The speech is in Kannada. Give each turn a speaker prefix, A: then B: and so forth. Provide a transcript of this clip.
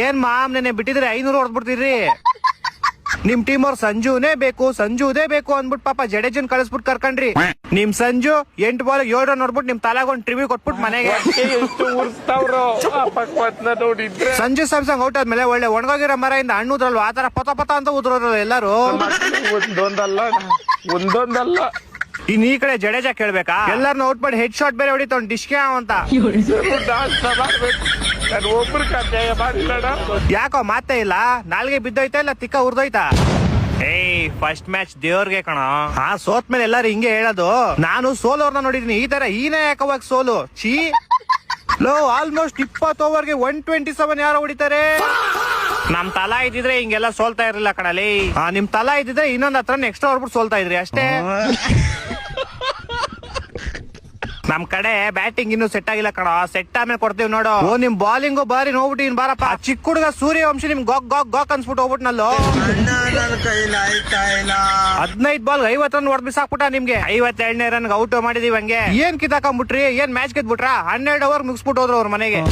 A: ಏನ್ ಮಾಮ್ ನೆನೆ ಬಿಟ್ಟಿದ್ರೆ 500 ಹೊಡೆದ್ಬಿಡ್ತೀರಿ. ನಿಮ್ ಟೀಮ್ ಅವ್ರ ಸಂಜುನೇ ಬೇಕು ಅಂದ್ಬಿಟ್ಟು ಪಾಪ ಜಡೇಜನ್ ಕಳಿಸ್ಬಿಟ್ಟು ಕರ್ಕಂಡ್ರಿ. ನಿಮ್ ಸಂಜು 8 ಬಾಲ್ 7 ರನ್ ನೋಡ್ಬಿಟ್ಟು ನಿಮ್ ತಲಾಗೊಂಡ್ ಟ್ರಿವ್ಯೂ ಕೊಟ್ಬಿಟ್ಟು ಮನೆಗೆ. ಸಂಜು ಸ್ಯಾಮ್ಸಂಗ್ ಔಟ್ ಆದ್ಮೇಲೆ ಒಳ್ಳೆ ಒಣಗೋಗಿರೋ ಮರದಿಂದ ಹಣ್ಣು ಉದ್ರಲ್ವ, ಆತರ ಪತ ಅಂತ ಉದ್ರೋರು ಎಲ್ಲಾರು.
B: ಒಂದೊಂದಲ್ಲ
A: ಇನ್ ಈ ಕಡೆ ಜಡೇಜಾ ಕೇಳ್ಬೇಕಾ, ಎಲ್ಲಾರನ್ನ ಔಟ್ ಮಾಡಿ ಹೆಡ್ ಶಾಟ್ ಬೇರೆ ಹೊಡಿತಾವ್ ಡಿಶ್ಕೆ ಅಂತ. ಯಾಕೋ ಮಾತೇ ಇಲ್ಲ, ನಾಲ್ಗೆ ಬಿದ್ದೋಯ್ತಾ ಇಲ್ಲ ತಿಕ್ಕ ಉರ್ದೋಯ್ತಾ? ಏಯ್ ಫಸ್ಟ್ ಮ್ಯಾಚ್ ದೇವ್ರಿಗೆ ಕಣ. ಹಾ ಸೋತ್ಮೇಲೆ ಎಲ್ಲಾರು ಹಿಂಗೆ ಹೇಳೋದು. ನಾನು ಸೋಲೋರ್ನ ನೋಡಿದೀನಿ, ಈ ತರ ಈನೇ ಯಾಕವಾಗ ಸೋಲು ಚೀ. ಲೋ ಆಲ್ಮೋಸ್ಟ್ 20 ಓವರ್ಗೆ 127 ಯಾರೋ ಹೊಡಿತಾರೆ. ನಮ್ ತಲಾ ಇದ್ದಿದ್ರೆ ಹಿಂಗೆಲ್ಲ ಸೋಲ್ತಾ ಇರ್ಲಿಲ್ಲ ಕಣಲಿ. ನಿಮ್ ತಲಾ ಇದ್ದಿದ್ರೆ ಇನ್ನೊಂದ್ ಹತ್ರ ನೆಕ್ಸ್ಟ್ ಹೊಡ್ಬಿಟ್ಟು ಸೋಲ್ತಾ ಇದ್ರಿ ಅಷ್ಟೇ. ನಮ್ ಕಡೆ ಬ್ಯಾಟಿಂಗ್ ಇನ್ನು ಸೆಟ್ ಆಗಿಲ್ಲ ಕಣ, ಸೆಟ್ ಆಮೇಲೆ ಕೊಡ್ತೀವಿ ನೋಡು. ಓ ನಿಮ್ ಬಾಲಿಂಗು ಬಾರಿ ನೋಡ್ಬಿಟ್ಟು ಇನ್ ಬಾರಪ್ಪ. ಚಿಕ್ಕ ಹುಡುಗ ಸೂರ್ಯವಂಶಿ ನಿಮ್ ಗಾಕ್ ಅನ್ಸ್ಬಿಟ್ಟು ಹೋಗ್ಬಿಟ್ನಲ್ಲೋ. 15 ಬಾಲ್ 50 ರನ್ ಹೊಡೆದ್ ಬಿಸಾಕ್ಬಿಟ್ಟ ನಿಮ್ಗೆ. 52ನೇ ರನ್ ಔಟ್ ಮಾಡಿದೀವಿ. ಹಂಗೆ ಏನ್ ಕಿತ್ತಾಕೊಂಡ್ಬಿಟ್ರಿ, ಏನ್ ಮ್ಯಾಚ್ ಗೆದ್ಬಿಟ್ರ? 12 ಓವರ್ ಮುಗಿಸ್ಬಿಟ್ಟು ಹೋದ್ರು ಅವ್ರ ಮನೆಗೆ.